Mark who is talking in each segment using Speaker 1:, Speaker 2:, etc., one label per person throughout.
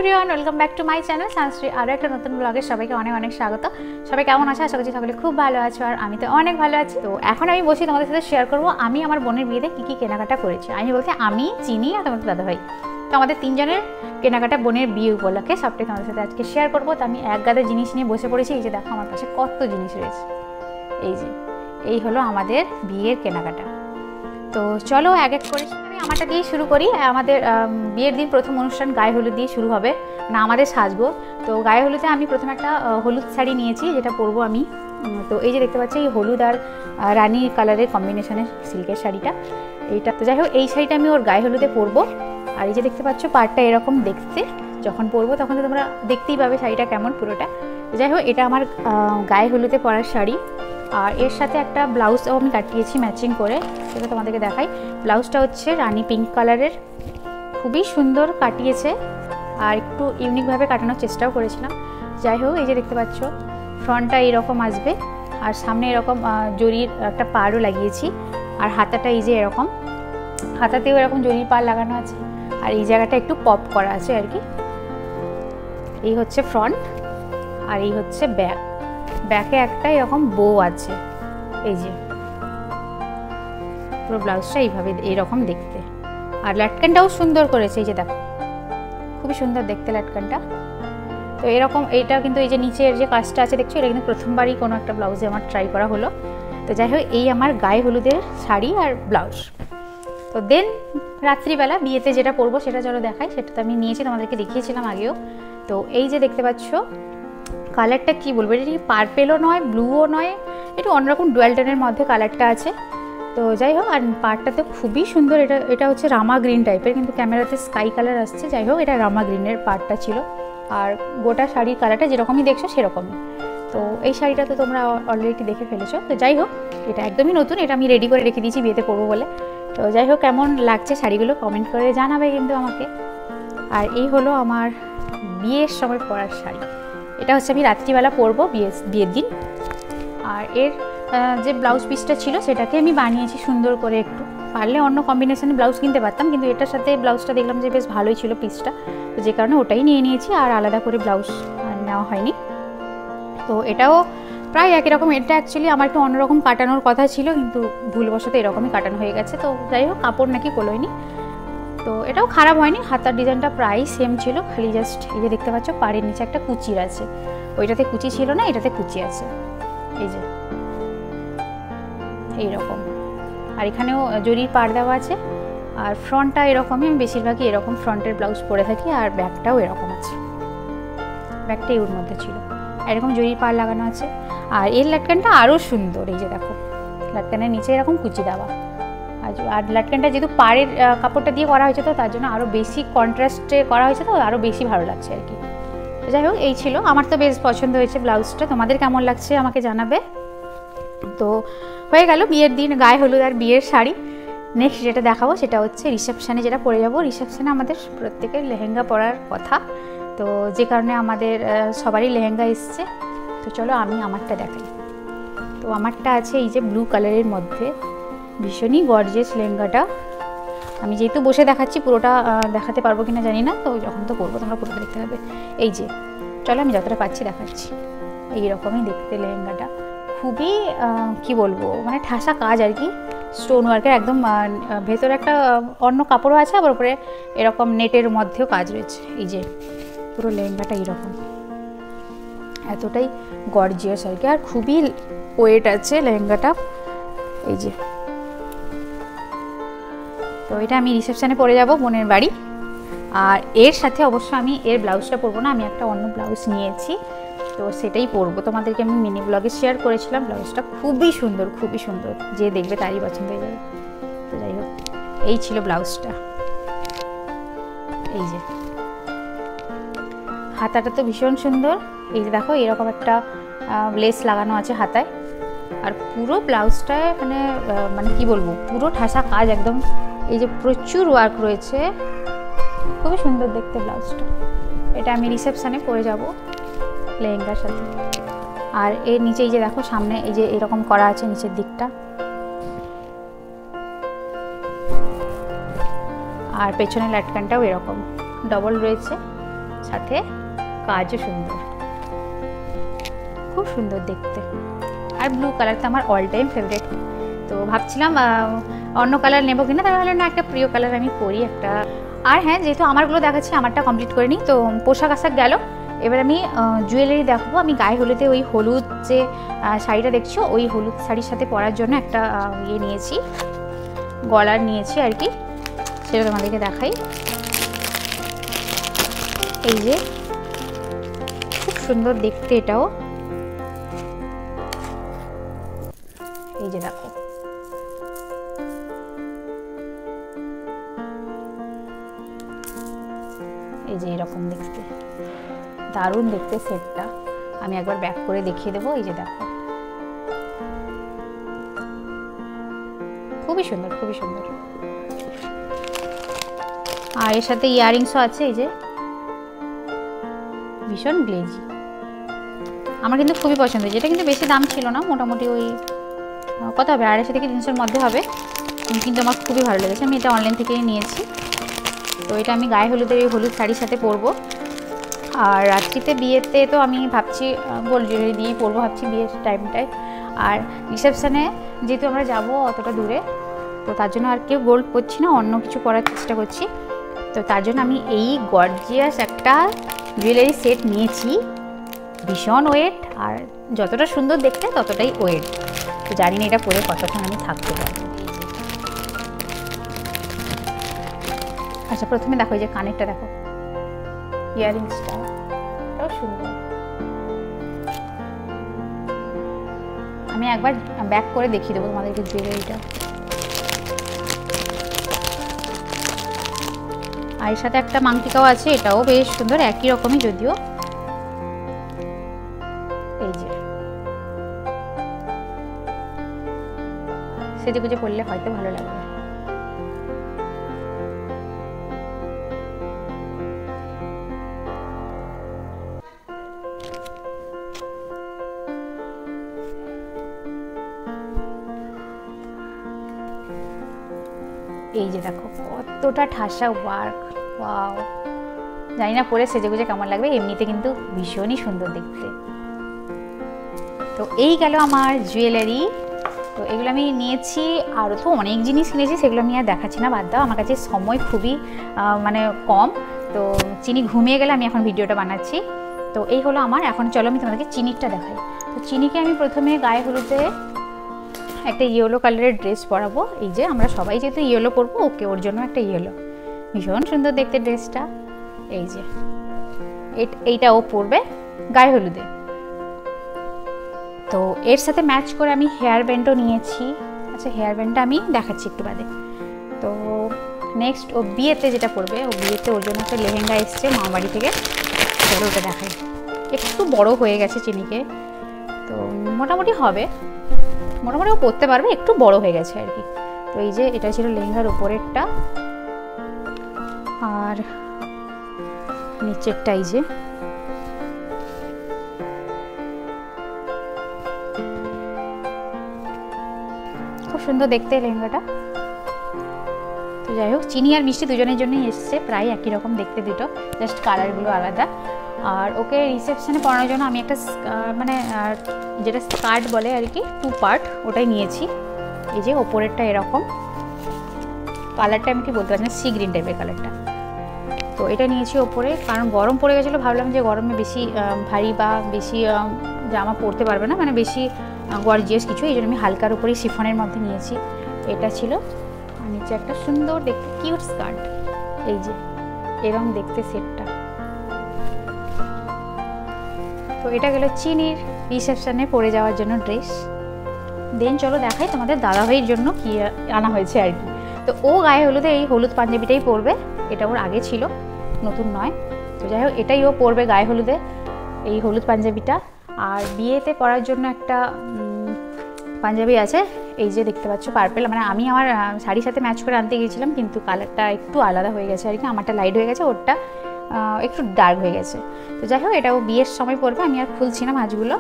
Speaker 1: Everyone, welcome back to my channel Sanshree. আরও একটা নতুন ব্লগে সবাইকে অনেক অনেক স্বাগত। সবাই কেমন আছে? আশা করছি সকলে খুব ভালো আছো, আর আমি তো অনেক ভালো আছি। তো এখন আমি বসি তোমাদের সাথে শেয়ার করবো আমি আমার বোনের বিয়েতে কী কী কেনাকাটা করেছি। আমি বলতে আমি, চিনি আর তোমাদের দাদাভাই, তো আমাদের তিনজনের কেনাকাটা বোনের বিয়ে উপলক্ষে সবটাই তোমাদের সাথে আজকে শেয়ার করবো। তো আমি এক গাদা জিনিস নিয়ে বসে পড়েছি। এই যে দেখো আমার পাশে কত জিনিস রয়েছে। এই হলো আমাদের বিয়ের কেনাকাটা। তো চলো এক এক করে আমি আমারটা দিয়ে শুরু করি। আমাদের বিয়ের দিন প্রথম অনুষ্ঠান গায়ে হলুদ দিয়ে শুরু হবে, না আমাদের সাজবো। তো গায়ে হলুদে আমি প্রথমে একটা হলুদ শাড়ি নিয়েছি, যেটা পরবো আমি। তো এই যে দেখতে পাচ্ছি, এই হলুদ আর রানী কালারের কম্বিনেশনের সিল্কের শাড়িটা এইটা। তো যাই হোক, এই শাড়িটা আমি ওর গায়ে হলুদে পরবো। আর এই যে দেখতে পাচ্ছ পাড়টা এরকম দেখতে, যখন পরবো তখন তো তোমরা দেখতেই পাবে শাড়িটা কেমন পুরোটা। যাই হোক, এটা আমার গায়ে হলুদে পরার শাড়ি। আর এর সাথে একটা ব্লাউজও আমি কাটিয়েছি ম্যাচিং করে, সেটা তোমাদেরকে দেখাই। ব্লাউজটা হচ্ছে রানী পিঙ্ক কালারের, খুবই সুন্দর কাটিয়েছে, আর একটু ইউনিকভাবে কাটানোর চেষ্টাও করেছিলাম। যাই হোক, এই যে দেখতে পাচ্ছ ফ্রন্টটা এরকম আসবে, আর সামনে এরকম জরির একটা পাড়ও লাগিয়েছি। আর হাতাটা এই যে এরকম, হাতাতেও এরকম জরির পাড় লাগানো আছে, আর এই জায়গাটা একটু পপ করা আছে আর কি। এই হচ্ছে ফ্রন্ট, আর এই হচ্ছে ব্যাক। ব্যাকে একটা এরকম বো আছে, এই যে পুরো ব্লাউজটা এইভাবে এইরকম দেখতে। আর লাটকানটাও সুন্দর করেছে, এই যে দেখো খুবই সুন্দর দেখতে লাটকানটা। তো এরকম এইটা কিন্তু এই যে নিচের যে কাজটা আছে দেখছো, এটা কিন্তু প্রথমবারই কোনো একটা ব্লাউজে আমার ট্রাই করা হলো। তো যাই হোক, এই আমার গায়ে হলুদের শাড়ি আর ব্লাউজ। তো দেন রাত্রিবেলা বিয়েতে যেটা পরবো সেটা চলো দেখাই। সেটা তো আমি নিয়েছি, তোমাদেরকে দেখিয়েছিলাম আগেও। তো এই যে দেখতে পাচ্ছ কালারটা কি বলবো, এটা কি পার্পেলও নয়, ব্লুও নয়, একটু অন্যরকম ডুয়াল টোনের মধ্যে কালারটা আছে। তো যাই হোক, আর পাড়টাতে খুবই সুন্দর। এটা হচ্ছে রামা গ্রিন টাইপের, কিন্তু ক্যামেরাতে স্কাই কালার আসছে। যাই হোক, এটা রামা গ্রিনের পাড়টা ছিল, আর গোটা শাড়ির কালারটা যেরকমই দেখছো সেরকমই। তো এই শাড়িটা তো তোমরা অলরেডি দেখে ফেলেছো। তো যাই হোক, এটা একদমই নতুন, এটা আমি রেডি করে রেখে দিয়েছি বিয়েতে পরবো বলে। তো যাই হোক, কেমন লাগছে শাড়িগুলো কমেন্ট করে জানাবে কিন্তু আমাকে। আর এই হলো আমার বিয়ের সময় পরার শাড়ি। এটা হচ্ছে আমি রাত্রিবেলা পরবো বিয়ের দিন। আর এর যে ব্লাউজ পিসটা ছিল সেটাকে আমি বানিয়েছি সুন্দর করে। একটু পারলে অন্য কম্বিনেশনে ব্লাউজ কিনতে পারতাম, কিন্তু এটার সাথে ব্লাউজটা দেখলাম যে বেশ ভালোই ছিল পিসটা, তো যে কারণে ওটাই নিয়ে নিয়েছি, আর আলাদা করে ব্লাউজ নেওয়া হয়নি। তো এটাও প্রায় একই রকম। এটা অ্যাকচুয়ালি আমার একটু অন্যরকম কাটানোর কথা ছিল, কিন্তু ভুলবশত এরকমই কাটানো হয়ে গেছে। তো যাই হোক, কাপড় নাকি কোলোয়নি, তো এটাও খারাপ হয়নি। হাতার ডিজাইনটা প্রায় সেম ছিল, খালি জাস্ট এই যে দেখতে পাচ্ছ পাড়ের নিচে একটা কুচির আছে। ওইটাতে কুচি ছিল না, এটাতে কুচি আছে, এই যে এইরকম। আর এখানেও জরির পাড় দেওয়া আছে। আর ফ্রন্টটা এরকমই, আমি বেশিরভাগই এরকম ফ্রন্টের ব্লাউজ পরে থাকি। আর ব্যাকটাও এরকম আছে, ব্যাকটাই ওর মধ্যে ছিল, এরকম জরির পাড় লাগানো আছে। আর এর লাটকানটা আরও সুন্দর, এই যে দেখো লাটকানের নিচে এরকম কুচি দেওয়া। আর লাটকানটা যেহেতু পাড়ের কাপড়টা দিয়ে করা হয়েছে, তো তার জন্য আরও বেশি কন্ট্রাস্টে করা হয়েছে, তো আরও বেশি ভালো লাগছে আর কি। যাই হোক, এই ছিল, আমার তো বেশ পছন্দ হয়েছে ব্লাউজটা। তোমাদের কেমন লাগছে আমাকে জানাবে। তো হয়ে গেল বিয়ের দিন গায়ে হলুদ আর বিয়ের শাড়ি। নেক্সট যেটা দেখাবো সেটা হচ্ছে রিসেপশানে যেটা পরে যাবো। রিসেপশানে আমাদের প্রত্যেকের লেহেঙ্গা পরার কথা, তো যে কারণে আমাদের সবারই লেহেঙ্গা এসছে। তো চলো আমি আমারটা দেখাই। তো আমারটা আছে এই যে ব্লু কালারের মধ্যে, ভীষণই গর্জিয়াস লেহেঙ্গাটা। আমি যেহেতু বসে দেখাচ্ছি, পুরোটা দেখাতে পারবো কিনা জানি না, তো যখন তো করবো তোমরা পুরোটা দেখতে হবে। এই যে চলো আমি যতটা পাচ্ছি দেখাচ্ছি। এইরকমই দেখতে লেহেঙ্গাটা, খুবই কি বলবো, মানে ঠাসা কাজ আর কি, স্টোন ওয়ার্কের একদম। ভেতরে একটা অন্য কাপড়ও আছে, আবার উপরে এরকম নেটের মধ্যেও কাজ রয়েছে। এই যে পুরো লেহেঙ্গাটা এইরকম, এতটাই গর্জিয়াস আর কি, আর খুবই ওয়েট আছে লেহেঙ্গাটা। এই যে, তো এটা আমি রিসেপশানে পরে যাব বোনের বাড়ি। আর এর সাথে অবশ্য আমি এর ব্লাউজটা পরবো না, আমি একটা অন্য ব্লাউজ নিয়েছি, তো সেটাই পরবো। তোমাদেরকে আমি মিনি ব্লগে শেয়ার করেছিলাম। ব্লাউজটা খুবই সুন্দর, খুবই সুন্দর, যে দেখবে তারই পছন্দ হয়ে যাবে। তো যাই হোক, এই ছিল ব্লাউজটা। এই যে হাতাটা তো ভীষণ সুন্দর, এই যে দেখো এরকম একটা লেস লাগানো আছে হাতায়। আর পুরো ব্লাউজটায় মানে কি বলবো, পুরো ঠাসা কাজ একদম। এই যে প্রচুর ওয়ার্ক রয়েছে, খুবই সুন্দর দেখতে ব্লাউজটা। এটা আমি রিসেপশানে পরে যাব লেহেঙ্গার সাথে। আর এর নিচে এই যে দেখো সামনে এই যে এরকম করা আছে নিচের দিকটা, আর পেছনের লাটকানটাও এরকম ডবল রয়েছে। সাথে কাজও সুন্দর, খুব সুন্দর দেখতে। আর ব্লু কালারটা আমার অল টাইম ফেভারিট। তো ভাবছিলাম অন্য কালার নেবো কিনা, তাহলে ভাবলাম না, একটা প্রিয় কালার আমি পরি একটা। আর হ্যাঁ, যেহেতু আমারগুলো দেখাচ্ছি, আমারটা কমপ্লিট করে নিই। তো পোশাক আশাক গেল, এবার আমি জুয়েলারি দেখাবো। আমি গায়ে হলুদে ওই হলুদ যে শাড়িটা দেখছো, ওই হলুদ শাড়ির সাথে পরার জন্য একটা ইয়ে নিয়েছি, গলার নিয়েছি আর কি, সেটা তোমাদেরকে দেখাই। এই যে খুব সুন্দর দেখতে এটাও, এই যে দেখো, এই যে এরকম দেখতে, দারুণ দেখতে সেটটা। আমি একবার ব্যাক করে দেখিয়ে দেবো। এই যে দেখো, খুবই সুন্দর, খুবই সুন্দর। আর এর সাথে ইয়াররিংসও আছে, এই যে ভীষণ গ্লেজি, আমার কিন্তু খুবই পছন্দ। যেটা কিন্তু বেশি দাম ছিল না, মোটামুটি ওই কত হবে, 250 থেকে 300-র মধ্যে হবে, কিন্তু আমার খুবই ভালো লেগেছে। আমি এটা অনলাইন থেকেই নিয়েছি। তো এটা আমি গায়ে হলুদের এই হলুদ শাড়ির সাথে পরবো। আর রাত্রিতে বিয়েতে তো আমি ভাবছি গোল্ড জুয়েলারি দিয়েই পরবো ভাবছি বিয়ের টাইমটায়। আর রিসেপশানে যেহেতু আমরা যাবো অতটা দূরে, তো তার জন্য আর কেউ গোল্ড পরছি না, অন্য কিছু পরার চেষ্টা করছি। তো তার জন্য আমি এই গর্জিয়াস একটা জুয়েলারি সেট নিয়েছি, ভীষণ ওয়েট, আর যতটা সুন্দর দেখতে ততটাই ওয়েট। তো জানি না এটা পরে কতক্ষণ আমি থাকতে পারবো। আচ্ছা, প্রথমে দেখো এই যে কানেরটা দেখো, ইয়াররিংসটা এটাও সুন্দর। আমি একবার ব্যাক করে দেখিয়ে দেবো তোমাদেরকে জুয়েলারিটা। আর এর সাথে একটা মাংটিকাও আছে, এটাও বেশ সুন্দর, একই রকমই যদিও। এই যে সেজে গুজে পড়লে হয়তো ভালো লাগবে। এই যে দেখো কতটা ঠাসা ওয়ার্ক, ওয়াও! জানি না পরে সেজে গুজে কেমন লাগবে, এমনিতে কিন্তু ভীষণই সুন্দর দেখতে। তো এই গেল আমার জুয়েলারি। তো এগুলো আমি নিয়েছি, আরও তো অনেক জিনিস কিনেছি, সেগুলো আমি আর দেখাচ্ছি না, বাদ দাও। আমার কাছে সময় খুবই মানে কম, তো চিনি ঘুমিয়ে গেলে আমি এখন ভিডিওটা বানাচ্ছি। তো এই হলো আমার। এখন চলো আমি তোমাদেরকে চিনিরটা দেখাই। তো চিনিকে আমি প্রথমে গায়ে হলুদে একটা ইয়েলো কালারের ড্রেস পরাবো। এই যে আমরা সবাই যেহেতু ইয়েলো পরবো, ওকে ওর জন্য একটা ইয়েলো, ভীষণ সুন্দর দেখতে ড্রেসটা। এই যে এইটা ও পরবে গায়ে হলুদে। তো এর সাথে ম্যাচ করে আমি হেয়ার ব্যান্ডও নিয়েছি। আচ্ছা, হেয়ার ব্যান্ডটা আমি দেখাচ্ছি একটু বাদে। তো নেক্সট ও বিয়েতে যেটা পরবে, ও বিয়েতে ওর জন্য একটা লেহেঙ্গা এসছে মামাবাড়ি থেকে, চলো ওটা দেখাই। একটু বড় হয়ে গেছে চিনিকে, তো মোটামুটি হবে, মোটামুটি ও পরতে পারবে, একটু বড় হয়ে গেছে আর কি। তো এই যে এটা ছিল লেহেঙ্গার উপরেরটা, আর নিচেরটা এই যে খুব সুন্দর দেখতে লেহেঙ্গাটা। তো যাই হোক, চিনি আর মিষ্টি দুজনের জন্যই এসছে, প্রায় একই রকম দেখতে দুটো, জাস্ট কালারগুলো আলাদা। আর ওকে রিসেপশনে পরানোর জন্য আমি একটা মানে যেটা স্কার্ট বলে আর কি, 2 পার্ট, ওটাই নিয়েছি। এই যে ওপরেরটা এরকম, কালারটা আমি কি বলতে পারছি না, সি গ্রিন টাইপের কালারটা। তো এটা নিয়েছি ওপরে, কারণ গরম পড়ে গেছিলো, ভাবলাম যে গরমে বেশি ভারী বা বেশি জামা পরতে পারবে না, মানে বেশি গর্জিয়াস কিছু, এই জন্য আমি হালকার উপরেই শিফনের মধ্যে নিয়েছি। এটা ছিল, আর নিচে একটা সুন্দর দেখতে কিউট স্কার্ট। এই যে এরকম দেখতে সেটটা। তো এটা গেল চিনির রিসেপশনে পরে যাওয়ার জন্য ড্রেস। দেন চলো দেখাই তোমাদের দাদাভাইয়ের জন্য কি আনা হয়েছে আর কি। তো ও গায়ে হলুদে এই হলুদ পাঞ্জাবিটাই পরবে, এটা ওর আগে ছিল, নতুন নয়। তো যাই হোক, এটাই ও পরবে গায়ে হলুদে, এই হলুদ পাঞ্জাবিটা। আর বিয়েতে পরার জন্য একটা পাঞ্জাবি আছে, এই যে দেখতে পাচ্ছ পার্পেল, মানে আমি আমার শাড়ির সাথে ম্যাচ করে আনতে গিয়েছিলাম, কিন্তু কালারটা একটু আলাদা হয়ে গেছে আর কি, আমারটা লাইট হয়ে গেছে, ওরটা একটু ডার্ক হয়ে গেছে। তো যাই হোক, এটাও বিয়ের সময় পরবে, আমি আর খুলছি না ভাঁজগুলো।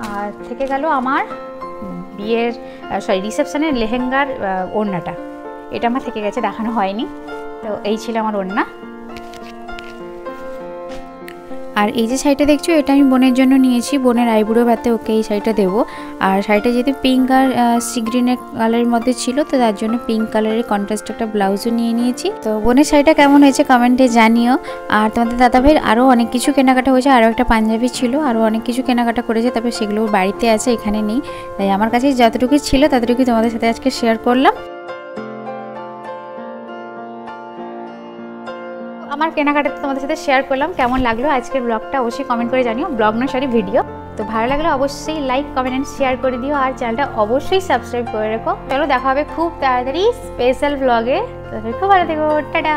Speaker 1: আর থেকে গেল আমার বিয়ের রিসেপশনের লেহেঙ্গার ওড়নাটা, এটা আমার থেকে গেছে, দেখানো হয়নি। তো এই ছিল আমার ওড়না। আর এই যে শাড়িটা দেখছো এটা আমি বোনের জন্য নিয়েছি, বোনের আইবুড়ো ভাতে ওকে এই শাড়িটা দেবো। আর শাড়িটা যেহেতু পিঙ্ক আর সি গ্রিনের কালারের মধ্যে ছিল, তো তার জন্য পিঙ্ক কালারের কন্ট্রাস্ট একটা ব্লাউজও নিয়ে নিয়েছি। তো বোনের শাড়িটা কেমন হয়েছে কমেন্টে জানিও। আর তোমাদের দাদাভাইয়ের আরও অনেক কিছু কেনাকাটা হয়েছে, আরও একটা পাঞ্জাবি ছিল, আরও অনেক কিছু কেনাকাটা করেছে, তারপরে সেগুলো বাড়িতে আছে, এখানে নেই। তাই আমার কাছে যতটুকু ছিল ততটুকুই তোমাদের সাথে আজকে শেয়ার করলাম। আমার কেনাকাটা তোমাদের সাথে শেয়ার করলাম। কেমন লাগলো আজকের ব্লগটা অবশ্যই কমেন্ট করে জানিও। ব্লগ না, সরি ভিডিও। তো ভালো লাগলে অবশ্যই লাইক কমেন্ট এন্ড শেয়ার করে দিও, আর চ্যানেলটা অবশ্যই সাবস্ক্রাইব করে রেখো। চলো দেখা হবে খুব তাড়াতাড়ি স্পেশাল ব্লগে। তো খুব ভালো থেকো, টাটা।